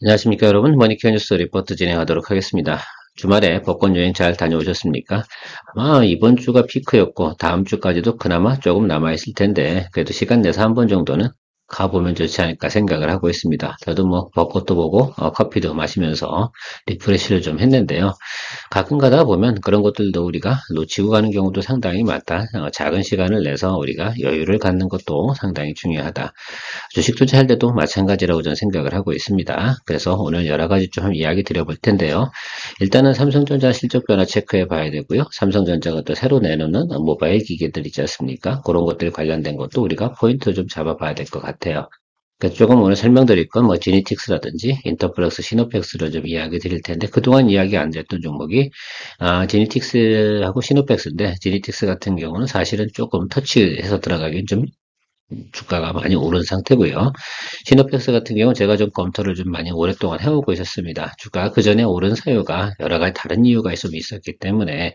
안녕하십니까 여러분, 머니케어 뉴스 리포트 진행하도록 하겠습니다. 주말에 벚꽃 여행 잘 다녀오셨습니까? 아마 이번 주가 피크였고 다음 주까지도 그나마 조금 남아있을 텐데 그래도 시간 내서 한 번 정도는 가보면 좋지 않을까 생각을 하고 있습니다. 저도 뭐 벚꽃도 보고 커피도 마시면서 리프레시를 좀 했는데요. 가끔 가다 보면 그런 것들도 우리가 놓치고 가는 경우도 상당히 많다. 작은 시간을 내서 우리가 여유를 갖는 것도 상당히 중요하다. 주식 투자할 때도 마찬가지라고 저는 생각을 하고 있습니다. 그래서 오늘 여러 가지 좀 이야기 드려볼 텐데요. 일단은 삼성전자 실적 변화 체크해 봐야 되고요. 삼성전자가 또 새로 내놓는 모바일 기기들 있지 않습니까? 그런 것들 관련된 것도 우리가 포인트 좀 잡아봐야 될 것 같아요. 그러니까 조금 오늘 설명드릴 건 뭐 지니틱스라든지 인터플럭스, 시노펙스를 좀 이야기 드릴 텐데 그동안 이야기 안 됐던 종목이 지니틱스하고 시노펙스인데 지니틱스 같은 경우는 사실은 조금 터치해서 들어가긴 좀 주가가 많이 오른 상태고요. 시노펙스 같은 경우는 제가 좀 검토를 좀 많이 오랫동안 해오고 있었습니다. 주가가 그 전에 오른 사유가 여러 가지 다른 이유가 좀 있었기 때문에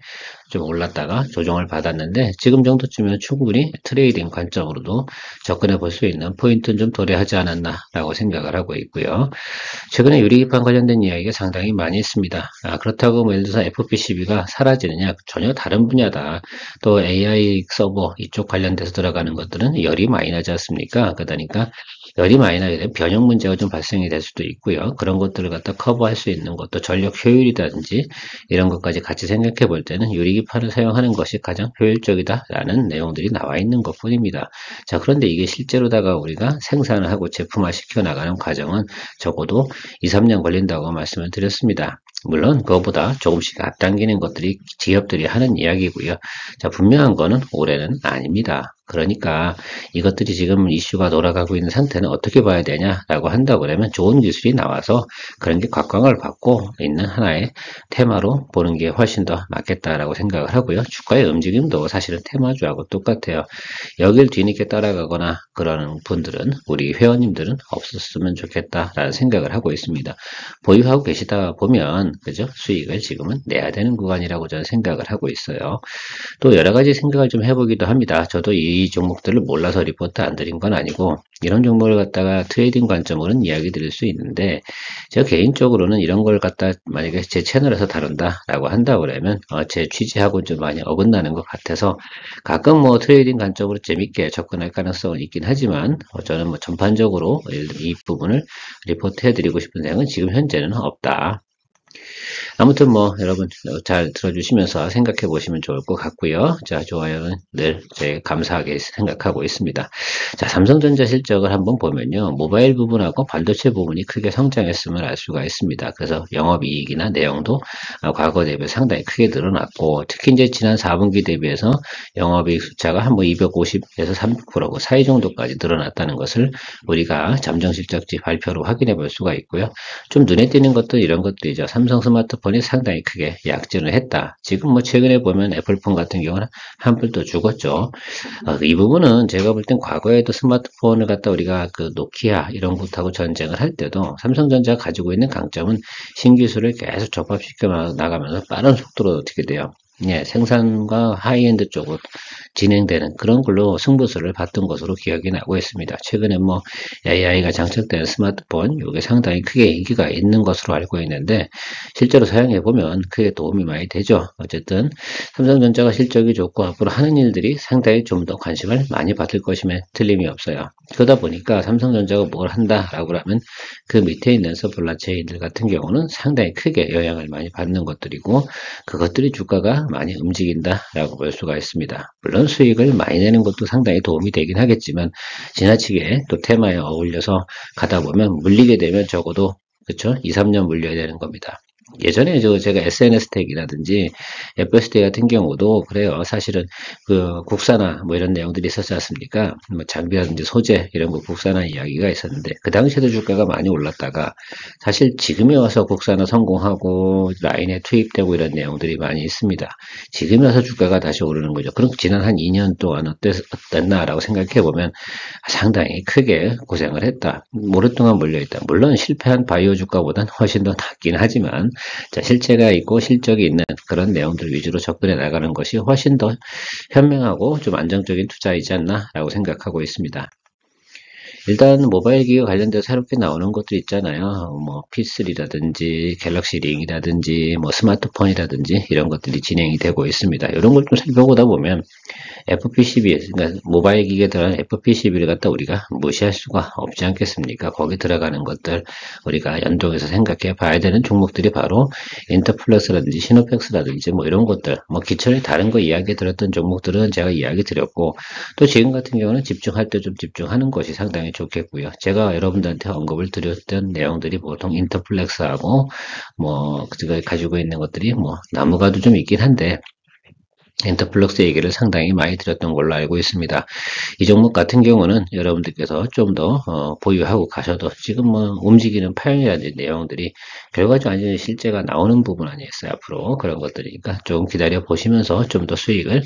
좀 올랐다가 조정을 받았는데 지금 정도쯤이면 충분히 트레이딩 관점으로도 접근해 볼 수 있는 포인트는 좀 도래하지 않았나라고 생각을 하고 있고요. 최근에 유리기판 관련된 이야기가 상당히 많이 있습니다. 그렇다고 뭐 예를 들어서 FPCB가 사라지느냐? 전혀 다른 분야다. 또 AI 서버 이쪽 관련돼서 들어가는 것들은 열이 많이 나지 않습니까? 그러니까 열이 많이 나게 되면 변형 문제가 좀 발생이 될 수도 있고요. 그런 것들을 갖다 커버할 수 있는 것도 전력 효율이라든지 이런 것까지 같이 생각해 볼 때는 유리기판을 사용하는 것이 가장 효율적이다라는 내용들이 나와 있는 것뿐입니다. 자, 그런데 이게 실제로다가 우리가 생산을 하고 제품화 시켜 나가는 과정은 적어도 2, 3년 걸린다고 말씀을 드렸습니다. 물론 그것보다 조금씩 앞당기는 것들이 기업들이 하는 이야기고요. 자, 분명한 거는 올해는 아닙니다. 그러니까 이것들이 지금 이슈가 돌아가고 있는 상태는 어떻게 봐야 되냐라고 한다고 그러면 좋은 기술이 나와서 그런 게 각광을 받고 있는 하나의 테마로 보는 게 훨씬 더 맞겠다라고 생각을 하고요. 주가의 움직임도 사실은 테마주하고 똑같아요. 여길 뒤늦게 따라가거나 그러는 분들은 우리 회원님들은 없었으면 좋겠다라는 생각을 하고 있습니다. 보유하고 계시다 보면 그죠? 수익을 지금은 내야 되는 구간이라고 저는 생각을 하고 있어요. 또 여러 가지 생각을 좀 해보기도 합니다. 저도 이 종목들을 몰라서 리포트 안 드린 건 아니고 이런 종목을 갖다가 트레이딩 관점으로는 이야기 드릴 수 있는데 제가 개인적으로는 이런 걸 갖다 만약에 제 채널에서 다룬다라고 한다고 그러면 제 취지하고 좀 많이 어긋나는 것 같아서 가끔 뭐 트레이딩 관점으로 재밌게 접근할 가능성은 있긴 하지만 저는 뭐 전반적으로 이 부분을 리포트 해드리고 싶은 생각은 지금 현재는 없다. 아무튼 뭐 여러분 잘 들어주시면서 생각해 보시면 좋을 것 같고요. 자, 좋아요는 늘 제가 감사하게 생각하고 있습니다. 자, 삼성전자 실적을 한번 보면요. 모바일 부분하고 반도체 부분이 크게 성장했음을 알 수가 있습니다. 그래서 영업이익이나 내용도 과거 대비 상당히 크게 늘어났고 특히 이제 지난 4분기 대비해서 영업이익 숫자가 한 뭐 250에서 300%고 사이 정도까지 늘어났다는 것을 우리가 잠정실적지 발표로 확인해 볼 수가 있고요. 좀 눈에 띄는 것도 이런 것들이죠. 삼성 스마트폰이 상당히 크게 약진을 했다. 지금 뭐 최근에 보면 애플폰 같은 경우는 한풀 더 죽었죠. 이 부분은 제가 볼 땐 과거에도 스마트폰을 갖다 우리가 그 노키아 이런 것하고 전쟁을 할 때도 삼성전자가 가지고 있는 강점은 신기술을 계속 접합시켜 나가면서 빠른 속도로 어떻게 돼요. 예, 생산과 하이엔드 쪽으로 진행되는 그런 걸로 승부수를 봤던 것으로 기억이 나고 있습니다. 최근에 뭐 AI가 장착된 스마트폰 이게 상당히 크게 인기가 있는 것으로 알고 있는데 실제로 사용해 보면 크게 도움이 많이 되죠. 어쨌든 삼성전자가 실적이 좋고 앞으로 하는 일들이 상당히 좀 더 관심을 많이 받을 것임에 틀림이 없어요. 그러다 보니까 삼성전자가 뭘 한다라고 하면 그 밑에 있는 서플라체인들 같은 경우는 상당히 크게 영향을 많이 받는 것들이고 그것들이 주가가 많이 움직인다라고 볼 수가 있습니다. 물론 수익을 많이 내는 것도 상당히 도움이 되긴 하겠지만 지나치게 또 테마에 어울려서 가다 보면 물리게 되면 적어도 그렇죠? 2, 3년 물려야 되는 겁니다. 예전에 제가 SNS 택이라든지 FSD 같은 경우도 그래요. 사실은 그 국산화 뭐 이런 내용들이 있었지 않습니까? 뭐 장비라든지 소재 이런 거 국산화 이야기가 있었는데 그 당시에도 주가가 많이 올랐다가 사실 지금에 와서 국산화 성공하고 라인에 투입되고 이런 내용들이 많이 있습니다. 지금에 와서 주가가 다시 오르는 거죠. 그럼 지난 한 2년 동안 어땠나라고 생각해 보면 상당히 크게 고생을 했다. 오랫동안 몰려있다. 물론 실패한 바이오 주가보다는 훨씬 더 낫긴 하지만 자, 실체가 있고 실적이 있는 그런 내용들 위주로 접근해 나가는 것이 훨씬 더 현명하고 좀 안정적인 투자이지 않나라고 생각하고 있습니다. 일단 모바일 기기 관련돼서 새롭게 나오는 것들 있잖아요. 뭐 P3라든지 갤럭시 링이라든지 뭐 스마트폰이라든지 이런 것들이 진행이 되고 있습니다. 이런 걸 좀 살펴보다 보면 FP12, 그러니까 모바일 기기에 들어가는 FP12를 갖다 우리가 무시할 수가 없지 않겠습니까? 거기 들어가는 것들 우리가 연동해서 생각해 봐야 되는 종목들이 바로 인터플러스라든지 시노펙스라든지 뭐 이런 것들, 뭐 기존에 다른 거 이야기 들었던 종목들은 제가 이야기 드렸고, 또 지금 같은 경우는 집중할 때 좀 집중하는 것이 상당히 좋겠고요. 제가 여러분들한테 언급을 드렸던 내용들이 보통 인터플렉스하고 뭐 그가 가지고 있는 것들이 뭐 나무가도 좀 있긴 한데 인터플럭스 얘기를 상당히 많이 드렸던 걸로 알고 있습니다. 이 종목 같은 경우는 여러분들께서 좀 더 보유하고 가셔도 지금 뭐 움직이는 파형이라든지 내용들이 결과적으로 완전히 실제가 나오는 부분 아니겠어요. 앞으로 그런 것들이니까 조금 기다려 보시면서 좀 더 수익을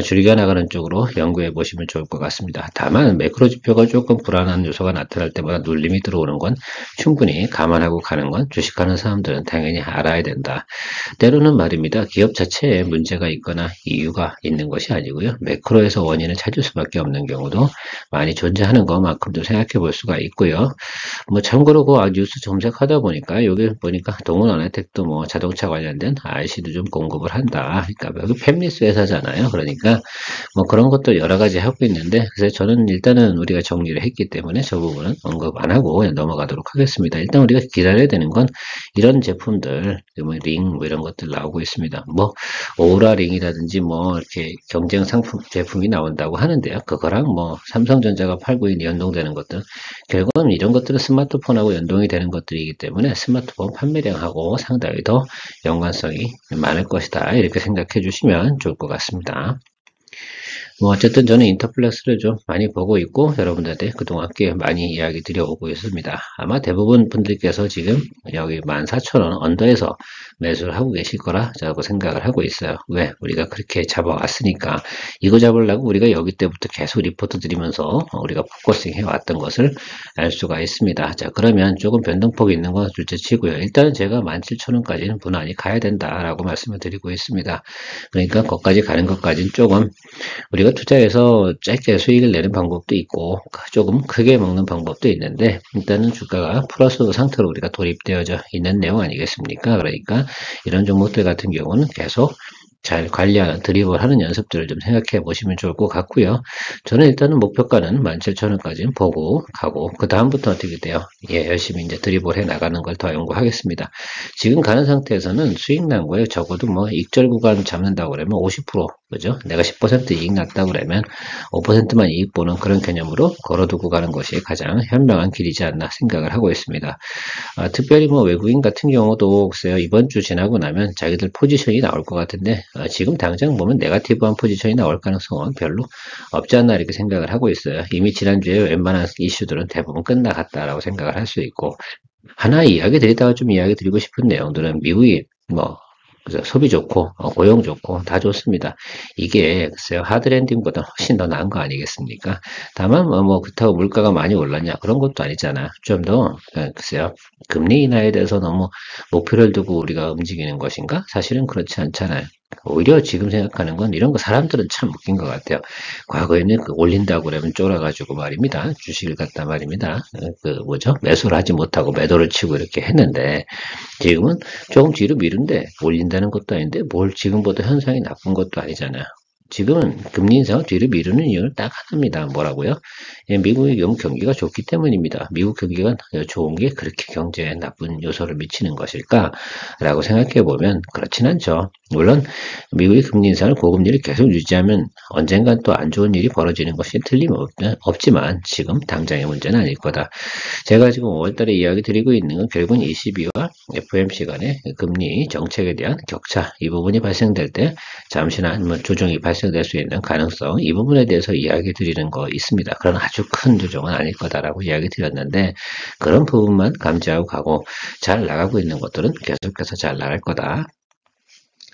줄여 나가는 쪽으로 연구해 보시면 좋을 것 같습니다. 다만 매크로 지표가 조금 불안한 요소가 나타날 때마다 눌림이 들어오는 건 충분히 감안하고 가는 건 주식하는 사람들은 당연히 알아야 된다. 때로는 말입니다. 기업 자체에 문제가 있거나 이유가 있는 것이 아니고요. 매크로에서 원인을 찾을 수밖에 없는 경우도 많이 존재하는 것만큼도 생각해 볼 수가 있고요. 뭐 참고로 그 뉴스 검색하다 보니까 여기 보니까 동원원혜택도 뭐 자동차 관련된 IC도 좀 공급을 한다. 그러니까 여기 팹리스 회사잖아요. 그러니까 뭐 그런 것도 여러 가지 하고 있는데 그래서 저는 일단은 우리가 정리를 했기 때문에 저 부분은 언급 안 하고 그냥 넘어가도록 하겠습니다. 일단 우리가 기다려야 되는 건 이런 제품들, 뭐 링, 뭐 이런 것들 나오고 있습니다. 뭐 오라 링이라든지 뭐 이렇게 경쟁 상품 제품이 나온다고 하는데요. 그거랑 뭐 삼성전자가 팔고 있는 연동되는 것들, 결국은 이런 것들은 스마트폰하고 연동이 되는 것들이기 때문에 스마트폰 판매량하고 상당히 더 연관성이 많을 것이다. 이렇게 생각해 주시면 좋을 것 같습니다. 뭐 어쨌든 저는 인터플렉스를 좀 많이 보고 있고 여러분들한테 그동안 꽤 많이 이야기 드려오고 있습니다. 아마 대부분 분들께서 지금 여기 14,000원 언더에서 매수를 하고 계실 거라고 생각을 하고 있어요. 왜? 우리가 그렇게 잡아왔으니까 이거 잡으려고 우리가 여기 때부터 계속 리포트 드리면서 우리가 포커싱 해왔던 것을 알 수가 있습니다. 자, 그러면 조금 변동폭이 있는 건 둘째 치고요. 일단은 제가 17,000원까지는 무난히 가야 된다라고 말씀을 드리고 있습니다. 그러니까 거기까지 가는 것까지는 조금 우리가 투자해서 짧게 수익을 내는 방법도 있고 조금 크게 먹는 방법도 있는데 일단은 주가가 플러스 상태로 우리가 돌입되어져 있는 내용 아니겠습니까? 그러니까 이런 종목들 같은 경우는 계속 잘 관리하는 드리블 하는 연습들을 좀 생각해 보시면 좋을 것 같고요. 저는 일단은 목표가는 17,000원까지는 보고 가고 그 다음부터 어떻게 돼요? 예, 열심히 이제 드리블 해 나가는 걸 더 연구하겠습니다. 지금 가는 상태에서는 수익 난 거예요. 적어도 뭐 익절 구간 잡는다고 그러면 50%, 그죠? 내가 10% 이익 났다고 그러면 5%만 이익 보는 그런 개념으로 걸어두고 가는 것이 가장 현명한 길이지 않나 생각을 하고 있습니다. 특별히 뭐 외국인 같은 경우도 글쎄요, 이번 주 지나고 나면 자기들 포지션이 나올 것 같은데 지금 당장 보면 네거티브한 포지션이 나올 가능성은 별로 없지 않나 이렇게 생각을 하고 있어요. 이미 지난주에 웬만한 이슈들은 대부분 끝나갔다라고 생각을 할 수 있고 하나 이야기 드리다가 좀 이야기 드리고 싶은 내용들은 미국이 뭐 그죠? 소비 좋고 고용 좋고 다 좋습니다. 이게 글쎄요 하드랜딩보다 훨씬 더 나은 거 아니겠습니까? 다만 뭐 그렇다고 물가가 많이 올랐냐 그런 것도 아니잖아. 좀 더 글쎄요 금리 인하에 대해서 너무 목표를 두고 우리가 움직이는 것인가? 사실은 그렇지 않잖아요. 오히려 지금 생각하는 건 이런 거 사람들은 참 웃긴 것 같아요. 과거에는 그 올린다고 그러면 쫄아가지고 말입니다. 주식을 갖다 말입니다. 그 뭐죠? 매수를 하지 못하고 매도를 치고 이렇게 했는데 지금은 조금 뒤로 미룬데 올린다는 것도 아닌데 뭘 지금보다 현상이 나쁜 것도 아니잖아요. 지금은 금리 인상을 뒤로 미루는 이유는 딱 하나입니다. 뭐라고요? 예, 미국의 너무 경기가 좋기 때문입니다. 미국 경기가 좋은 게 그렇게 경제에 나쁜 요소를 미치는 것일까? 라고 생각해 보면 그렇진 않죠. 물론 미국의 금리 인상을 고금리를 계속 유지하면 언젠간 또 안 좋은 일이 벌어지는 것이 틀림없지만 지금 당장의 문제는 아닐 거다. 제가 지금 5월달에 이야기 드리고 있는 건 결국은 ECB와 FOMC 간의 금리 정책에 대한 격차 이 부분이 발생될 때 잠시나 뭐 조정이 발생될 수 있는 가능성 이 부분에 대해서 이야기 드리는 거 있습니다. 그런 아주 큰 조정은 아닐 거다라고 이야기 드렸는데 그런 부분만 감지하고 가고 잘 나가고 있는 것들은 계속해서 잘 나갈 거다.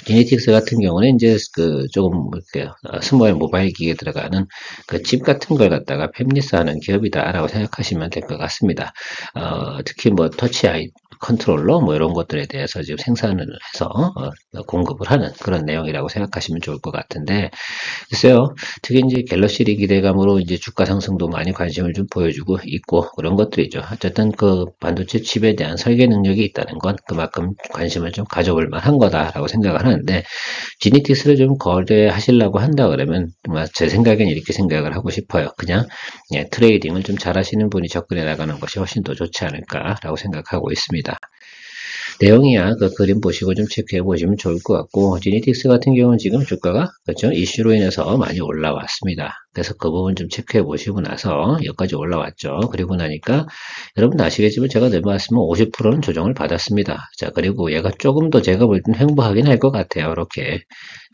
기네틱스 같은 경우는 이제 그 조금 이렇게 스몰 모바일 기기에 들어가는 그 칩 같은 걸 갖다가 팹리스하는 기업이다라고 생각하시면 될 것 같습니다. 특히 뭐 터치 컨트롤러 뭐 이런 것들에 대해서 지금 생산을 해서 공급을 하는 그런 내용이라고 생각하시면 좋을 것 같은데, 글쎄요. 특히 이제 갤럭시 기대감으로 이제 주가 상승도 많이 관심을 좀 보여주고 있고 그런 것들이죠. 어쨌든 그 반도체 칩에 대한 설계 능력이 있다는 건 그만큼 관심을 좀 가져볼 만한 거다라고 생각을 하는데, 지니틱스를 좀 거래하시려고 한다 그러면 제 생각엔 이렇게 생각을 하고 싶어요. 그냥 트레이딩을 좀 잘하시는 분이 접근해 나가는 것이 훨씬 더 좋지 않을까라고 생각하고 있습니다. 내용이야 그 그림 보시고 좀 체크해 보시면 좋을 것 같고, 지니틱스 같은 경우는 지금 주가가 그렇죠, 이슈로 인해서 많이 올라왔습니다. 그래서 그 부분 좀 체크해 보시고 나서 여기까지 올라왔죠. 그리고 나니까 여러분 아시겠지만 제가 내봤으면 50%는 조정을 받았습니다. 자, 그리고 얘가 조금 더 제가 볼 때는 횡보하긴 할 것 같아요. 이렇게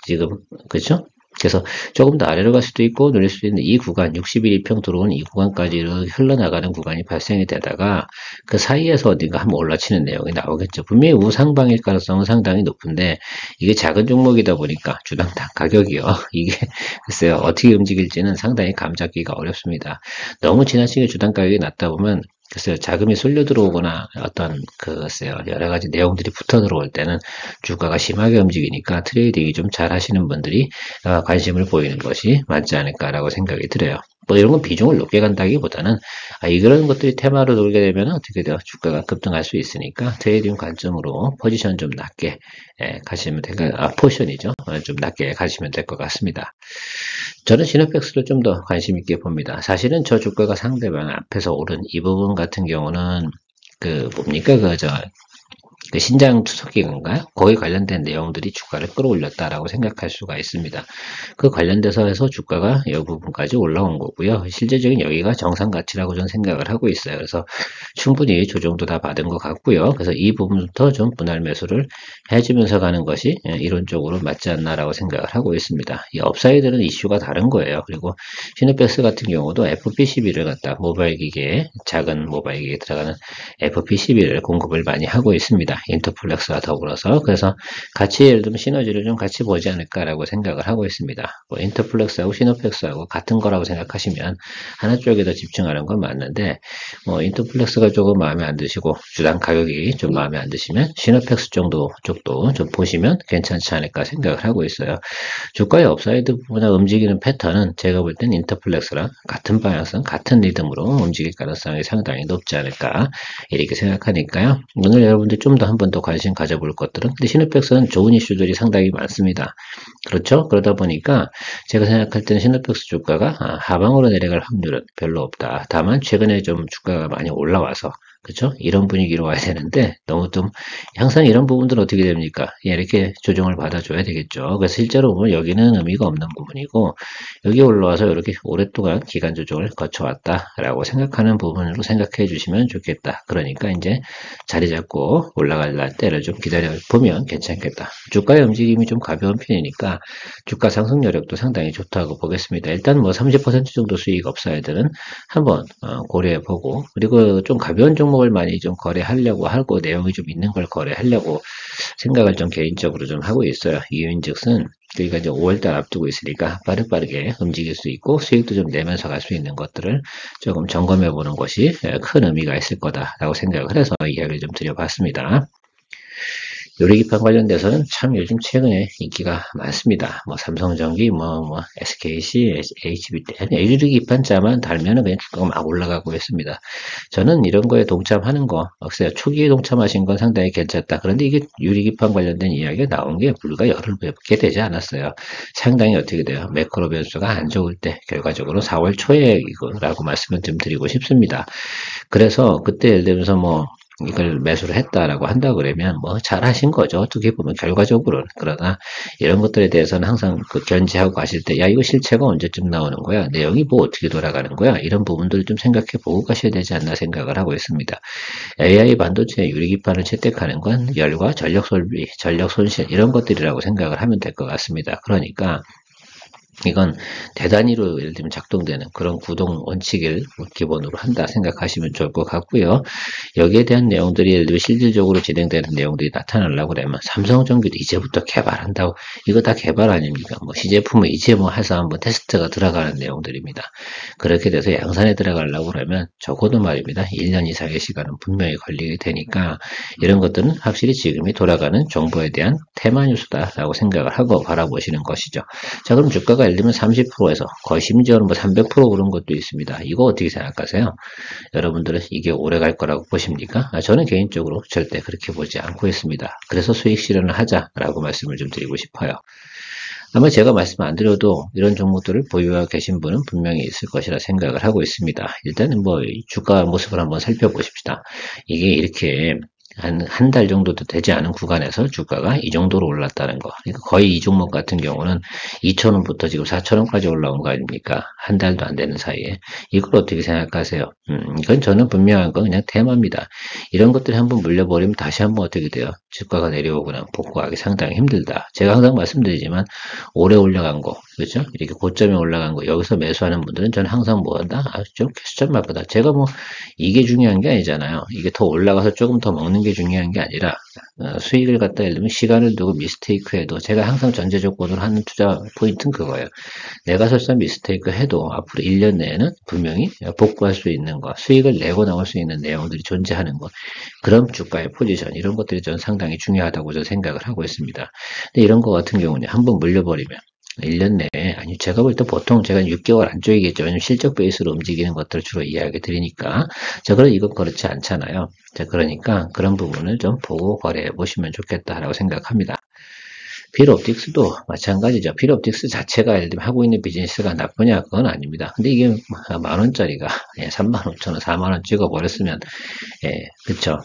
지금 그렇죠? 그래서 조금 더 아래로 갈 수도 있고 늘릴 수도 있는 이 구간, 61 2평 들어온 이 구간까지 흘러나가는 구간이 발생이 되다가 그 사이에서 어딘가 한번 올라치는 내용이 나오겠죠. 분명히 우상방일 가능성은 상당히 높은데, 이게 작은 종목이다 보니까 주당당 가격이요. 이게 글쎄요, 어떻게 움직일지는 상당히 감 잡기가 어렵습니다. 너무 지나치게 주당 가격이 낮다 보면 글쎄요, 자금이 쏠려 들어오거나 어떤 글쎄요, 여러 가지 내용들이 붙어 들어올 때는 주가가 심하게 움직이니까 트레이딩이 좀 잘 하시는 분들이 관심을 보이는 것이 맞지 않을까라고 생각이 들어요. 뭐 이런 건 비중을 높게 간다기보다는 이런 것들이 테마로 돌게 되면 어떻게 돼요? 주가가 급등할 수 있으니까 트레이딩 관점으로 포지션 좀 낮게 가시면 포션이죠. 좀 낮게 가시면 될 것 같습니다. 저는 시노펙스를 좀 더 관심 있게 봅니다. 사실은 저 주가가 상대방 앞에서 오른 이 부분 같은 경우는 그 뭡니까 그 신장 투석기인가요? 거기 관련된 내용들이 주가를 끌어올렸다라고 생각할 수가 있습니다. 그 관련돼서 해서 주가가 이 부분까지 올라온 거고요. 실제적인 여기가 정상 가치라고 저는 생각을 하고 있어요. 그래서 충분히 조정도 다 받은 것 같고요. 그래서 이 부분부터 좀 분할 매수를 해주면서 가는 것이 이론적으로 맞지 않나라고 생각을 하고 있습니다. 이 업사이드는 이슈가 다른 거예요. 그리고 시노펙스 같은 경우도 FP11을 갖다 모바일 기계에, 작은 모바일 기계에 들어가는 FP11을 공급을 많이 하고 있습니다. 인터플렉스와 더불어서. 그래서 같이 예를 들면 시너지를 좀 같이 보지 않을까라고 생각을 하고 있습니다. 뭐 인터플렉스하고 시노펙스하고 같은 거라고 생각하시면 하나 쪽에 더 집중하는 건 맞는데, 뭐 인터플렉스가 조금 마음에 안 드시고 주당 가격이 좀 마음에 안 드시면 시노펙스 쪽도 좀 보시면 괜찮지 않을까 생각을 하고 있어요. 주가의 업사이드 부분에 움직이는 패턴은 제가 볼 땐 인터플렉스랑 같은 방향성, 같은 리듬으로 움직일 가능성이 상당히 높지 않을까 이렇게 생각하니까요. 오늘 여러분들 좀 더 한 번 더 관심 가져볼 것들은, 근데 시노펙스는 좋은 이슈들이 상당히 많습니다. 그렇죠? 그러다 보니까 제가 생각할 때는 시노펙스 주가가 하방으로 내려갈 확률은 별로 없다. 다만 최근에 좀 주가가 많이 올라와서 그렇죠? 이런 분위기로 와야 되는데 너무 좀 항상 이런 부분들은 어떻게 됩니까? 이렇게 조정을 받아줘야 되겠죠. 그래서 실제로 보면 여기는 의미가 없는 부분이고, 여기 올라와서 이렇게 오랫동안 기간 조정을 거쳐왔다라고 생각하는 부분으로 생각해 주시면 좋겠다. 그러니까 이제 자리 잡고 올라갈 때를 좀 기다려 보면 괜찮겠다. 주가의 움직임이 좀 가벼운 편이니까 주가 상승 여력도 상당히 좋다고 보겠습니다. 일단 뭐 30% 정도 수익 업사이드는 한번 고려해 보고, 그리고 좀 가벼운 종목을 많이 좀 거래하려고 하고 내용이 좀 있는 걸 거래하려고 생각을 좀 개인적으로 좀 하고 있어요. 이유인즉슨 저희가 이제 5월달 앞두고 있으니까 빠르게 움직일 수 있고 수익도 좀 내면서 갈 수 있는 것들을 조금 점검해 보는 것이 큰 의미가 있을 거다라고 생각을 해서 이야기를 좀 드려봤습니다. 요리기판 관련돼서는 참 요즘 최근에 인기가 많습니다. 뭐 삼성전기, SKC, HBT, 요리기판자만 달면은 그냥 주가가 막 올라가고 있습니다. 저는 이런 거에 동참하는 거, 초기에 동참하신 건 상당히 괜찮다. 그런데 이게 유리기판 관련된 이야기가 나온 게 불과 열흘밖에 되지 않았어요. 상당히 어떻게 돼요? 매크로 변수가 안 좋을 때, 결과적으로 4월 초에 이거라고 말씀을 좀 드리고 싶습니다. 그래서 그때 예를 들면서 이걸 매수를 했다라고 한다 그러면 잘하신 거죠. 어떻게 보면 결과적으로는. 그러나 이런 것들에 대해서는 항상 견지하고 가실 때, 야, 이거 실체가 언제쯤 나오는 거야? 내용이 어떻게 돌아가는 거야? 이런 부분들을 좀 생각해 보고 가셔야 되지 않나 생각을 하고 있습니다. AI 반도체 유리기판을 채택하는 건 열과 전력 소비, 전력 손실 이런 것들이라고 생각을 하면 될 것 같습니다. 그러니까 이건 대단위로 예를 들면 작동되는 그런 구동 원칙을 기본으로 한다 생각하시면 좋을 것 같고요. 여기에 대한 내용들이 예를 들면 실질적으로 진행되는 내용들이 나타나려고 그러면 삼성전기도 이제부터 개발한다고, 이거 다 개발 아닙니까? 뭐 시제품을 이제 뭐 해서 한번 테스트가 들어가는 내용들입니다. 그렇게 돼서 양산에 들어가려고 그러면 적어도 말입니다. 1년 이상의 시간은 분명히 걸리게 되니까 이런 것들은 확실히 지금이 돌아가는 정보에 대한 테마 뉴스다라고 생각을 하고 바라보시는 것이죠. 자, 그럼 주가가 예를 들면 30%에서 거의 심지어는 뭐 300% 오른 것도 있습니다. 이거 어떻게 생각하세요? 여러분들은 이게 오래 갈 거라고 보십니까? 저는 개인적으로 절대 그렇게 보지 않고 있습니다. 그래서 수익 실현을 하자라고 말씀을 좀 드리고 싶어요. 아마 제가 말씀 안 드려도 이런 종목들을 보유하고 계신 분은 분명히 있을 것이라 생각을 하고 있습니다. 일단은 뭐 주가 모습을 한번 살펴보십시다. 이게 이렇게 한 달 정도도 되지 않은 구간에서 주가가 이 정도로 올랐다는 거. 그러니까 거의 이 종목 같은 경우는 2,000원부터 지금 4,000원까지 올라온 거 아닙니까? 한 달도 안 되는 사이에. 이걸 어떻게 생각하세요? 이건 저는 분명한 건 그냥 테마입니다. 이런 것들이 한번 물려버리면 다시 한번 어떻게 돼요? 주가가 내려오거나 복구하기 상당히 힘들다. 제가 항상 말씀드리지만 오래 올라간 거, 그렇죠? 이렇게 고점에 올라간 거 여기서 매수하는 분들은 저는 항상 뭐 한다? 좀 수점 말 거다. 제가 뭐 이게 중요한 게 아니잖아요. 이게 더 올라가서 조금 더 먹는 게 중요한 게 아니라 수익을 갖다 예를 들면 시간을 두고 미스테이크 해도 제가 항상 전제 조건으로 하는 투자 포인트는 그거예요. 내가 설사 미스테이크 해도 앞으로 1년 내에는 분명히 복구할 수 있는 것, 수익을 내고 나올 수 있는 내용들이 존재하는 것, 그런 주가의 포지션, 이런 것들이 저는 상당히 중요하다고 저는 생각을 하고 있습니다. 근데 이런 거 같은 경우는 한번 물려버리면 1년 내에, 아니, 제가 볼 때 보통 제가 6개월 안쪽이겠죠. 왜냐면 실적 베이스로 움직이는 것들을 주로 이야기 드리니까. 자, 그럼 이건 그렇지 않잖아요. 자, 그러니까 그런 부분을 좀 보고 거래해 보시면 좋겠다라고 생각합니다. 필옵틱스도 마찬가지죠. 필옵틱스 자체가 예를 들면 하고 있는 비즈니스가 나쁘냐? 그건 아닙니다. 근데 이게 10,000원짜리가 35,000원, 4만원 찍어버렸으면, 예, 그쵸.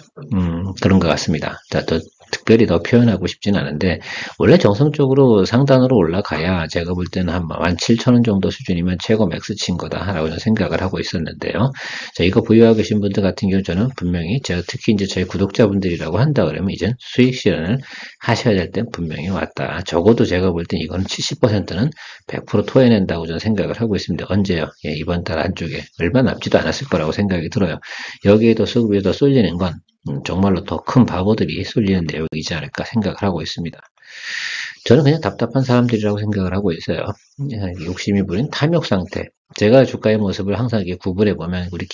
그런 것 같습니다. 자, 또 특별히 더 표현하고 싶진 않은데, 원래 정성적으로 상단으로 올라가야 제가 볼 때는 한 17,000원 정도 수준이면 최고 맥스 친 거다라고 저는 생각을 하고 있었는데요. 자, 이거 보유하고 계신 분들 같은 경우 저는 분명히 제가 특히 이제 저희 구독자분들이라고 한다 그러면 이제 수익 실현을 하셔야 될 땐 분명히 왔다. 적어도 제가 볼 땐 이거는 70%는 100% 토해낸다고 저는 생각을 하고 있습니다. 언제요? 예, 이번 달 안쪽에 얼마 남지도 않았을 거라고 생각이 들어요. 여기에도 수급에 더 쏠리는 건 정말로 더 큰 바보들이 쏠리는 내용이지 않을까 생각을 하고 있습니다. 저는 그냥 답답한 사람들이라고 생각을 하고 있어요. 욕심이 부린 탐욕 상태. 제가 주가의 모습을 항상 이렇게 구분해 보면 우리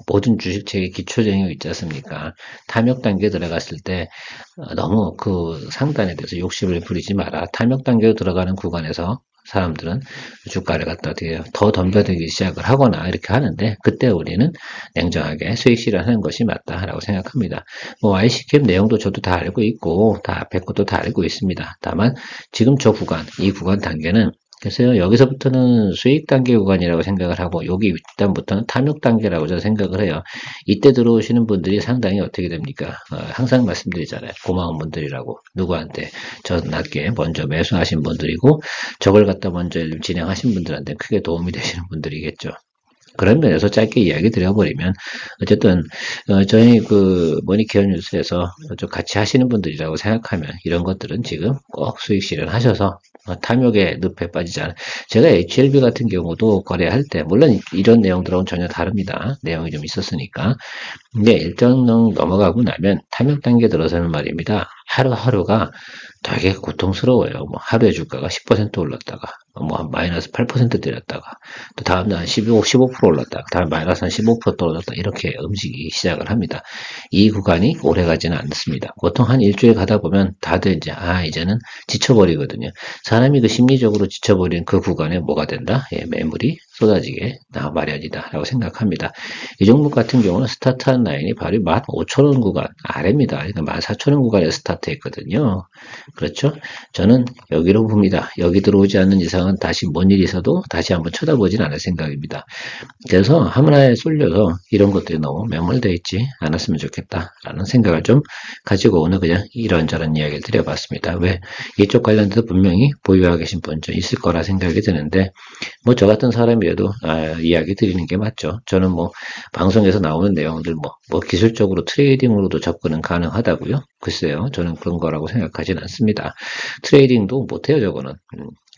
모든 주식책의 기초정의가 있지 않습니까? 탐욕 단계에 들어갔을 때 너무 그 상단에 대해서 욕심을 부리지 마라. 탐욕 단계로 들어가는 구간에서 사람들은 주가를 갖다 어떻게 더 덤벼들기 시작을 하거나 이렇게 하는데, 그때 우리는 냉정하게 수익 실현하는 것이 맞다라고 생각합니다. 뭐 YC캠 내용도 저도 다 알고 있고 다 앞에 것도 다 알고 있습니다. 다만 지금 저 구간, 이 구간 단계는 그래서 여기서부터는 수익 단계 구간이라고 생각을 하고 여기 윗단부터는 탐욕 단계라고 저는 생각을 해요. 이때 들어오시는 분들이 상당히 어떻게 됩니까? 항상 말씀드리잖아요. 고마운 분들이라고. 누구한테? 저 낮게 먼저 매수하신 분들이고 저걸 갖다 먼저 진행하신 분들한테 크게 도움이 되시는 분들이겠죠. 그런 면에서 짧게 이야기 드려버리면 어쨌든 저희 그 머니케어 뉴스에서 좀 같이 하시는 분들이라고 생각하면 이런 것들은 지금 꼭 수익 실현하셔서 탐욕의 늪에 빠지지 않아요. 제가 HLB 같은 경우도 거래할 때 물론 이런 내용들하고는 전혀 다릅니다. 내용이 좀 있었으니까. 근데 일정 넘어가고 나면 탐욕 단계 들어서는 말입니다. 하루하루가 되게 고통스러워요. 뭐 하루에 주가가 10% 올랐다가 뭐 마이너스 8% 때렸다가 또 다음날 15% 올랐다가 다음 마이너스 한 15% 떨어졌다, 이렇게 움직이기 시작을 합니다. 이 구간이 오래 가지는 않습니다. 보통 한 일주일 가다 보면 다들 이제 이제는 지쳐버리거든요. 사람이 그 심리적으로 지쳐버린 그 구간에 뭐가 된다? 예, 매물이 쏟아지게 마련이다라고 생각합니다. 이 종목 같은 경우는 스타트한 라인이 바로 15,000원 구간 아래입니다. 그러니까 14,000원 구간에 스타트했거든요. 그렇죠? 저는 여기로 봅니다. 여기 들어오지 않는 이상은 다시 뭔 일이 있어도 다시 한번 쳐다보진 않을 생각입니다. 그래서 하나에 쏠려서 이런 것들이 너무 매몰되어 있지 않았으면 좋겠다라는 생각을 좀 가지고 오늘 그냥 이런저런 이야기를 드려봤습니다. 왜? 이쪽 관련돼서 분명히 보유하고 계신 분 좀 있을 거라 생각이 드는데, 뭐 저 같은 사람이라도 이야기 드리는 게 맞죠. 저는 뭐 방송에서 나오는 내용들 뭐 기술적으로 트레이딩으로도 접근은 가능하다고요? 글쎄요, 저는 그런 거라고 생각하진 않습니다. 트레이딩도 못해요, 저거는.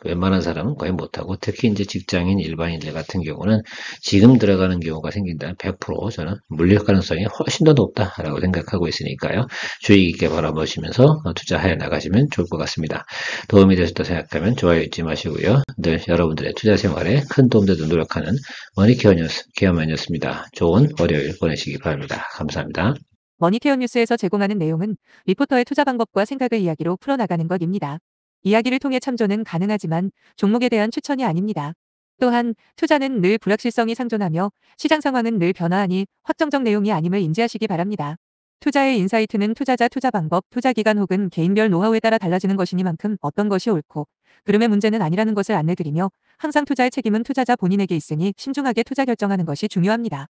웬만한 사람은 거의 못하고, 특히 이제 직장인 일반인들 같은 경우는 지금 들어가는 경우가 생긴다면 100% 저는 물릴 가능성이 훨씬 더 높다라고 생각하고 있으니까요. 주의 깊게 바라보시면서 투자해 나가시면 좋을 것 같습니다. 도움이 되셨다 생각하면 좋아요 잊지 마시고요. 늘 여러분들의 투자 생활에 큰 도움 되도록 노력하는 머니케어 뉴스 케어맨이었습니다. 좋은 월요일 보내시기 바랍니다. 감사합니다. 머니케어 뉴스에서 제공하는 내용은 리포터의 투자 방법과 생각을 이야기로 풀어나가는 것입니다. 이야기를 통해 참조는 가능하지만 종목에 대한 추천이 아닙니다. 또한 투자는 늘 불확실성이 상존하며 시장 상황은 늘 변화하니 확정적 내용이 아님을 인지하시기 바랍니다. 투자의 인사이트는 투자자 투자 방법, 투자 기간 혹은 개인별 노하우에 따라 달라지는 것이니만큼 어떤 것이 옳고 그름의 문제는 아니라는 것을 안내드리며 항상 투자의 책임은 투자자 본인에게 있으니 신중하게 투자 결정하는 것이 중요합니다.